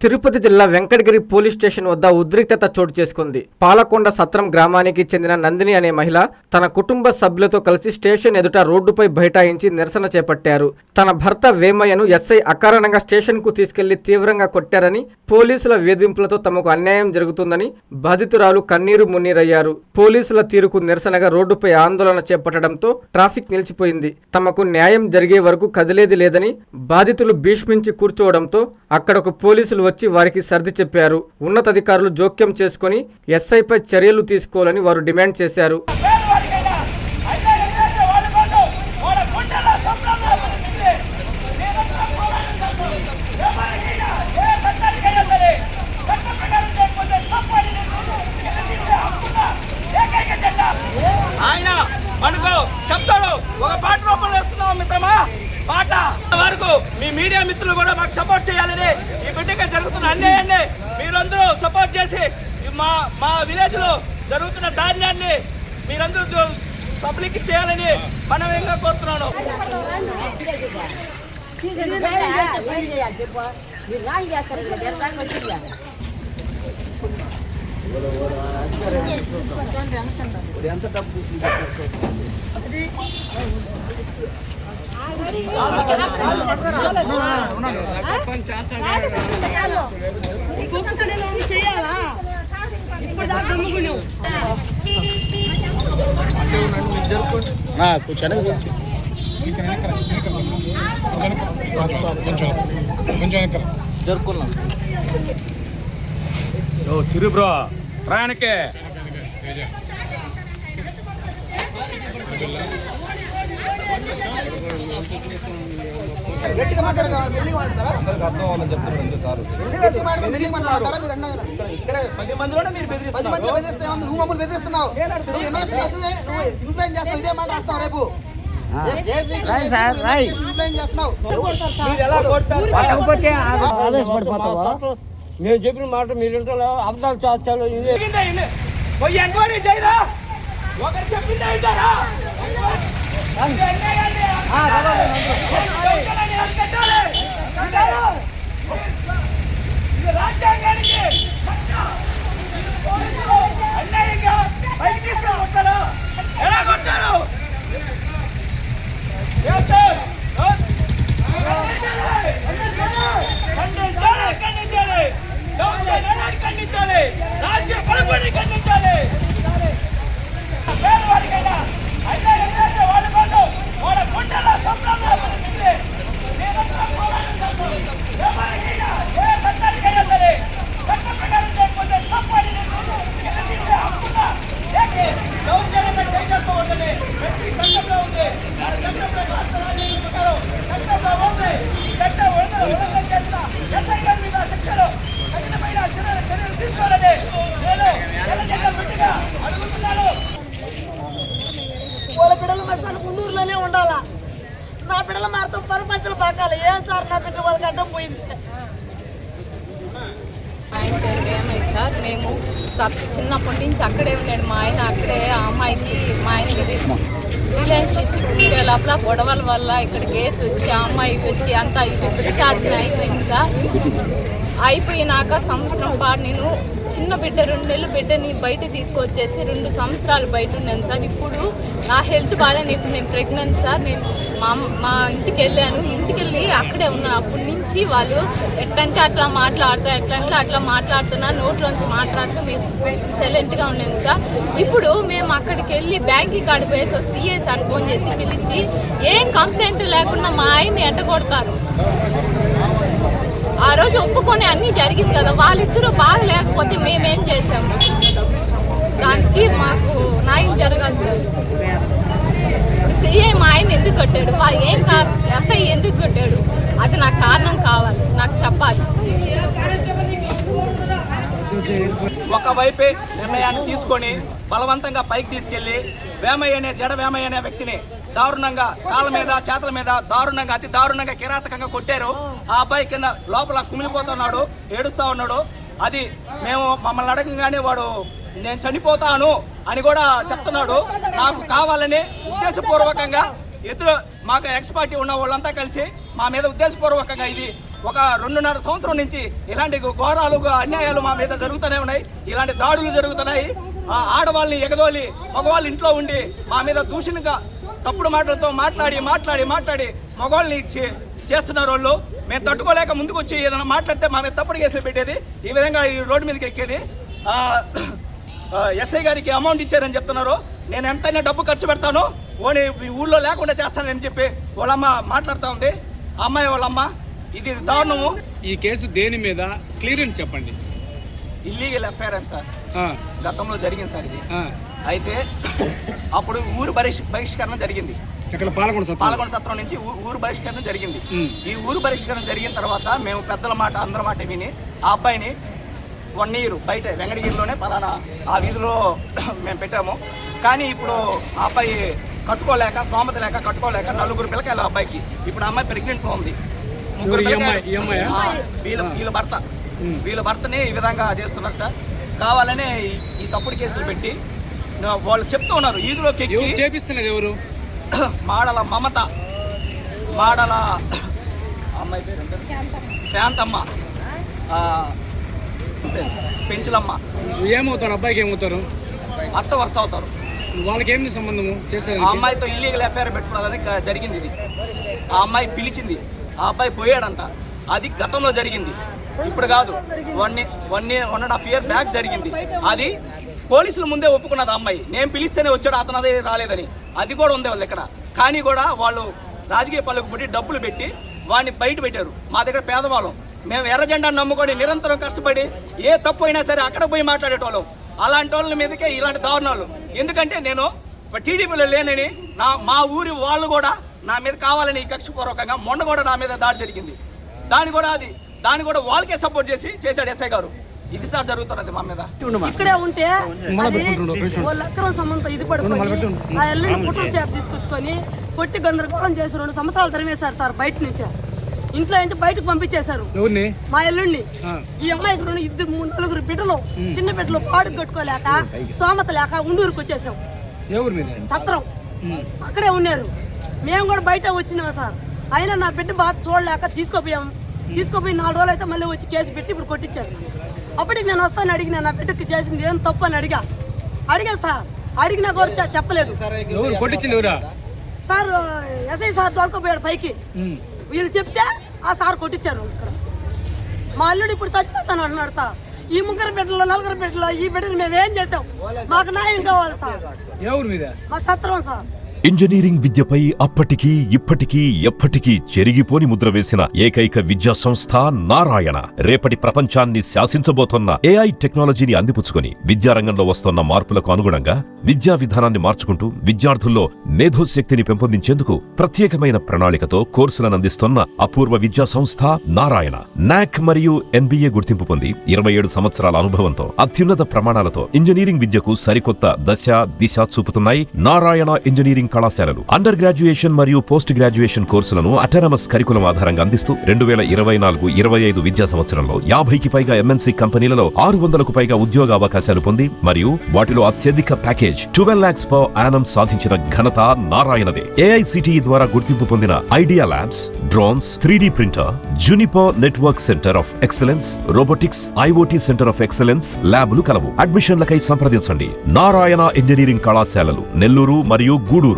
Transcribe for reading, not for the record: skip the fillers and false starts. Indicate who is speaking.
Speaker 1: తిరుపతి జిల్లా Venkatagiri police station వద్ద ఉద్రిక్తత చోటు చేసుకుంది. పాలకొండ సత్రం గ్రామానికి చెందిన నందిని అనే మహిళ తన కుటుంబ సభ్యులతో కలిసి స్టేషన్ ఎదుట రోడ్డుపై బైఠాయించి నిరసన చేపట్టారు. తన భర్త వేమయ్యను ఎస్ఐ అకారణంగా స్టేషన్ కు తీసుకెళ్లి తీవ్రంగా కొట్టారని, పోలీసుల వేధింపులతో తమకు అన్యాయం జరుగుతుందని బాధితురాలు కన్నీరు మున్నీరయ్యారు. పోలీసుల తీరుకు నిరసనగా రోడ్డుపై ఆందోళన చేపట్టడంతో ట్రాఫిక్ నిలిచిపోయింది. తమకు న్యాయం జరిగే వరకు కదిలేది లేదని బాధితులు భీష్మించి కూర్చోవడంతో అక్కడకు పోలీసులు వచ్చి వారికి సర్ది చెప్పారు. ఉన్నతాధికారులు జోక్యం చేసుకుని ఎస్ఐపై చర్యలు తీసుకోవాలని వారు డిమాండ్ చేశారు.
Speaker 2: ఆయన మనకు చెప్తాడు, ఒక పాట రూపంలో వస్తున్నాం మిత్రమా, పాట వరకు మీ మీడియా మిత్రులు కూడా మాకు సపోర్ట్ చేయాలని, ఈ బిడ్డగా జరుగుతున్న అన్యాయాన్ని మీరందరూ సపోర్ట్ చేసి మా విలేజ్ లో జరుగుతున్న ధాన్యాన్ని మీరందరూ పబ్లిక్ చేయాలని మనమేంగా కోరుతున్నాను.
Speaker 3: ఎంత డబ్బు
Speaker 4: చేయాలా ఇప్పుడు దాకా
Speaker 3: జరుపుకున్నాం.
Speaker 5: చిరు బ్రో ప్రయాణకే
Speaker 3: గట్టిగా మాట్లాడగా వెళ్ళి మాట్లాడతారా? అర్థం అవ్వాలని చెప్తున్నాడు అంతే సార్. గట్టిగా మాట్లాడగా వెళ్ళి మాట్లాడతారా? మీరు అన్నదా
Speaker 2: 10 మందిలోనే మీరు
Speaker 3: 10 మంది బెదిరిస్తే నువ్వు మమ్మల్ని బెదిరిస్తున్నావు. నువ్వు ఇన్వెస్టిగేషన్ నువ్వు ఇన్ఫ్లుయెన్స్ చేస్తావు. ఇదే మాట రాస్తావు రేపు.
Speaker 6: మేము చెప్పిన మాట మీరు అర్థాలు చాలు
Speaker 2: పోయి ఎంక్వైరీ చేయరా, ఒకరు చెప్పిందే వింటారా? రాజ్యాంగానికి అన్యాయంగా పైకి తీసుకొని ఎలా కొట్టారు? ఖండించాలి, రాజ్య పలుకుని ఖండించాలి. పేదవాడికైనా అయితే వాళ్ళ కోసం వాళ్ళ గుండెల్లో సంబరంగా ఎవరికైనా ఏ చట్టానికైనా సరే చట్ట ప్రకారం చేయకపోతే తప్పని హక్కుగా దౌర్జన్యంగా చేసేస్తూ ఉంటుంది. ప్రతి చట్టంలో ఉంది, చట్టంలో రాష్ట్ర రాజ్యాంగం ప్రకారం చట్టంలో ఉంది. చట్టం ఉల్లంఘన చేసిన ఎస్ఐ మీద శిక్షలు కఠినమైన చర్యలు తీసుకోవాలని నేను బిడ్డగా అడుగుతున్నాను.
Speaker 4: వాళ్ళ బిడ్డలు మర్చాలి గుండూరులోనే ఉండాలా. నా బిడ్డల మాత్రం పరపంచలు పాకాలి. ఏం సార్ నా బిడ్డ వాళ్ళకి అడ్డం పోయింది.
Speaker 7: ఆయన పేరు వేమయ్య సార్. మేము చిన్నప్పటి నుంచి అక్కడే ఉన్నాడు మా ఆయన. అక్కడే ఆ అమ్మాయికి మా ఆయన రిలేషన్షిప్ ఉండే లోపల గొడవల వల్ల ఇక్కడ కేసు వచ్చి ఆ అమ్మాయికి వచ్చి అంతా ఇది ఛార్జీలు అయిపోయింది సార్. అయిపోయినాక సంవత్సరం పాటు నేను చిన్న బిడ్డ 2 నెలలు బిడ్డని బయట తీసుకొచ్చేసి 2 సంవత్సరాలు బయట ఉన్నాను సార్. ఇప్పుడు నా హెల్త్ బాగాలేని ఇప్పుడు నేను ప్రెగ్నెంట్ సార్. నేను మా ఇంటికి వెళ్ళాను. ఇంటికి వెళ్ళి అక్కడే ఉన్నాను. అప్పటి నుంచి వాళ్ళు ఎట్లంటే అట్లా మాట్లాడుతూ ఎట్లంటే అట్లా మాట్లాడుతున్నా నోట్లోంచి మాట్లాడుతూ మేము సైలెంట్గా ఉన్నాము సార్. ఇప్పుడు మేము అక్కడికి వెళ్ళి బ్యాంక్కి కాడికి పోయేసి సిఐ సార్ ఫోన్ చేసి పిలిచి ఏం కంప్లైంట్ లేకుండా మా ఆయన్ని ఎట్టగొడతారు. ఆ రోజు ఒప్పుకొని అన్నీ జరిగింది కదా. వాళ్ళిద్దరూ బాగా లేకపోతే మేమేం చేసాము? దానికి మాకు న్యాయం జరగాలి సార్. సిఐ మా ఆయన ఎందుకు కొట్టాడు? ఏం ఎస్ఐ ఎందుకు కొట్టాడు? అది నాకు కారణం కావాలి, నాకు చెప్పాలి.
Speaker 2: ఒకవైపే నిర్ణయాన్ని తీసుకొని బలవంతంగా పైకి తీసుకెళ్లి వేమయ్య అనే వేమయ్య అనే వ్యక్తిని దారుణంగా కాళ్ళ మీద చేతుల మీద దారుణంగా అతి దారుణంగా కిరాతకంగా కొట్టారు. ఆ అబ్బాయి కింద లోపల కుమిలిపోతున్నాడు, ఏడుస్తూ ఉన్నాడు. అది మేము మమ్మల్ని అడగంగానే వాడు నేను చనిపోతాను అని కూడా చెప్తున్నాడు. నాకు కావాలని ఉద్దేశపూర్వకంగా ఎదురు మాకు ఎక్స్ పార్టీ ఉన్న వాళ్ళంతా కలిసి మా మీద ఉద్దేశపూర్వకంగా ఇది ఒక 2.5 సంవత్సరం నుంచి ఇలాంటి ఘోరాలు అన్యాయాలు మా మీద జరుగుతూనే ఉన్నాయి. ఇలాంటి దాడులు జరుగుతున్నాయి. ఆడవాళ్ళని ఎగదోలి మగవాళ్ళు ఇంట్లో ఉండి మా మీద దూషణగా తప్పుడు మాటలతో మాట్లాడి మగవాళ్ళని చేస్తున్నారు వాళ్ళు. మేము తట్టుకోలేక ముందుకు వచ్చి ఏదైనా మాట్లాడితే మా మీద తప్పుడు కేసులు పెట్టేది, ఈ విధంగా ఈ రోడ్డు మీదకి ఎక్కేది. ఎస్ఐ గారికి అమౌంట్ ఇచ్చారని చెప్తున్నారు. నేను ఎంతైనా డబ్బు ఖర్చు పెడతాను, ఓని ఊళ్ళో లేకుండా చేస్తానని చెప్పి వాళ్ళమ్మ మాట్లాడుతూ ఉంది. ఆ అమ్మాయి వాళ్ళమ్మ. ఇది దారుణము.
Speaker 5: ఈ కేసు దేని మీద క్లియరెన్స్ చెప్పండి.
Speaker 2: ఇల్లీగల్ ఎఫ్ఐఆర్ అని సార్ గతంలో జరిగింది సార్ ఇది. అయితే అప్పుడు ఊరు బహిష్కరణ జరిగింది.
Speaker 5: ఇక్కడ పాలకొండ
Speaker 2: సత్రం నుంచి ఊరు బహిష్కరణ జరిగింది. ఈ ఊరు బహిష్కరణ జరిగిన తర్వాత మేము పెద్దల మాట అందరి మాట విని ఆ అబ్బాయిని 1 year బయట వెంకటగిరిలోనే పలానా ఆ వీధిలో మేము పెట్టాము. కానీ ఇప్పుడు ఆ అబ్బాయి కట్టుకోలేక స్తోమత లేక కట్టుకోలేక 4 పిల్లకాయలు ఆ అబ్బాయికి. ఇప్పుడు ఆ అమ్మాయి ప్రెగ్నెంట్గా ఉంది. వీళ్ళ భర్తని ఈ విధంగా చేస్తున్నారు సార్. కావాలనే ఈ తప్పుడు కేసులు పెట్టి వాళ్ళు చెప్తూ ఉన్నారు. ఈదులోకి
Speaker 5: చేపిస్తున్నది ఎవరు?
Speaker 2: మాడల మమత, మాడల అమ్మాయి పేరు శాంతమ్మ, పెంచులమ్మ.
Speaker 5: ఏమవుతారు అబ్బాయికి? ఏమవుతారు?
Speaker 2: అత్త వరుస అవుతారు.
Speaker 5: వాళ్ళకి ఏమి సంబంధము చేశారు?
Speaker 2: ఆ అమ్మాయితో ఇల్లీగల్ ఎఫ్ఐఆర్ పెట్టుకోవడానికి జరిగింది. ఇది ఆ అమ్మాయి పిలిచింది, ఆ అబ్బాయి పోయాడంట. అది గతంలో జరిగింది, ఇప్పుడు కాదు. 1.5 year బ్యాక్ జరిగింది. అది పోలీసుల ముందే ఒప్పుకున్నది. ఆ అమ్మాయి నేను పిలిస్తేనే వచ్చాడు, అతను అదే రాలేదని. అది కూడా ఉంది వాళ్ళ దగ్గర. కానీ కూడా వాళ్ళు రాజకీయ పలుకుబడి డబ్బులు పెట్టి వాడిని బయట పెట్టారు. మా దగ్గర పేదవాళ్ళం, మేము ఎర్ర జెండాను నమ్ముకొని నిరంతరం కష్టపడి ఏ తప్పు అయినా సరే అక్కడ పోయి మాట్లాడేటోళ్ళం. అలాంటి వాళ్ళ మీదకే ఇలాంటి దారుణాలు. ఎందుకంటే నేను టీడీపీలో లేనని మా ఊరి వాళ్ళు కూడా నా మీద కావాలని కక్షపూర్వకంగా మొన్న కూడా నా మీద దాడి జరిగింది. దాన్ని కూడా వాళ్ళకే సపోర్ట్ చేశాడు ఎస్ఐ గారు. ఇది సార్ జరుగుతున్నది మా మీద.
Speaker 4: ఇక్కడే ఉంటే వాళ్ళ అక్రమ సంబంధం ఇది పడుకొని ఆ ఎల్లుండి కుట్రల చేత తీసుకొచ్చుకొని కొట్టి గందరగోళం చేసి 2 సంవత్సరాలు తరిమేశారు సార్. బయట నుంచి ఇంట్లో నుంచి బయటకు పంపించేశారు మా ఎల్లుండి. ఈ అమ్మాయికి 4 బిడ్డలు, చిన్న బిడ్డలు పాడుకు కట్టుకోలేక సోమత లేక ఉండూరుకు వచ్చేసాం. సత్రం అక్కడే ఉన్నారు. మేము కూడా బయట వచ్చినాం సార్. అయినా నా బిడ్డ బాధ చూడలేక తీసుకుపోయి 4 రోజులు అయితే మళ్ళీ వచ్చి కేసు పెట్టి ఇప్పుడు కొట్టించారు. అప్పటికి నేను వస్తాను అడిగినా, నా బిడ్డకి చేసింది ఏం తప్పు అని అడిగా సార్. అడిగినా కూడా చెప్పలేదు సార్. ఎస్ఐ సార్ దొరకపోయాడు పైకి. వీళ్ళు చెప్తే ఆ సార్ కొట్టించారు. ఇక్కడ మా అల్లుడు ఇప్పుడు చచ్చిపోతాను అంటున్నాడు సార్. ఈ 3 బిడ్డలు 4 బిడ్డలు ఈ బిడ్డలు మేమేం చేసాం? మాకు న్యాయం కావాలి సార్. మా సత్రం సార్.
Speaker 8: ఇంజనీరింగ్ విద్యపై అప్పటికీ ఇప్పటికీ ఎప్పటికీ చెరిగిపోని ముద్ర వేసిన ఏకైక విద్యా సంస్థ నారాయణ. రేపటి ప్రపంచాన్ని శాసించబోతోన్న AI టెక్నాలజీని అందిపుచ్చుకొని విద్యారంగంలో వస్తున్న మార్పులకు అనుగుణంగా విద్యా విధానాన్ని మార్చుకుంటూ విద్యార్థుల్లో మేధోశక్తిని పెంపొందించేందుకు ప్రత్యేకమైన ప్రణాళికతో కోర్సులను అందిస్తున్న అపూర్వ విద్యా సంస్థ నారాయణ. NAC మరియు NBA గుర్తింపు పొంది 27 సంవత్సరాల అనుభవంతో అత్యున్నత ప్రమాణాలతో ఇంజనీరింగ్ విద్యకు సరికొత్త దశ దిశ చూపుతున్నాయి నారాయణ ఇంజనీరింగ్ కళాశాలలు. అండర్ గ్రాడ్యుయేషన్ మరియు పోస్ట్ గ్రాడ్యుయేషన్ కోర్సులను అటానమస్ కరికులం ఆధారంగా అందిస్తూ 2024-25 విద్యా సంవత్సరంలో 50కి పైగా MNC కంపెనీలలో 600కు పైగా ఉద్యోగ అవకాశాలు పొంది మరియు వాటిలో అత్యధిక ప్యాకేజ్ 12 lakhs per annum సాధించిన ఘనత నారాయణదే. AICTE ద్వారా గుర్తింపు పొందిన idea labs, drones, 3D printer, Juniper network centre of excellence, robotics, IoT centre of excellence ల్యాబ్లు కలవు. అడ్మిషన్లకై సంప్రదించండి. నారాయణ ఇంజనీరింగ్ కళాశాలలు నెల్లూరు మరియు గూడూరు.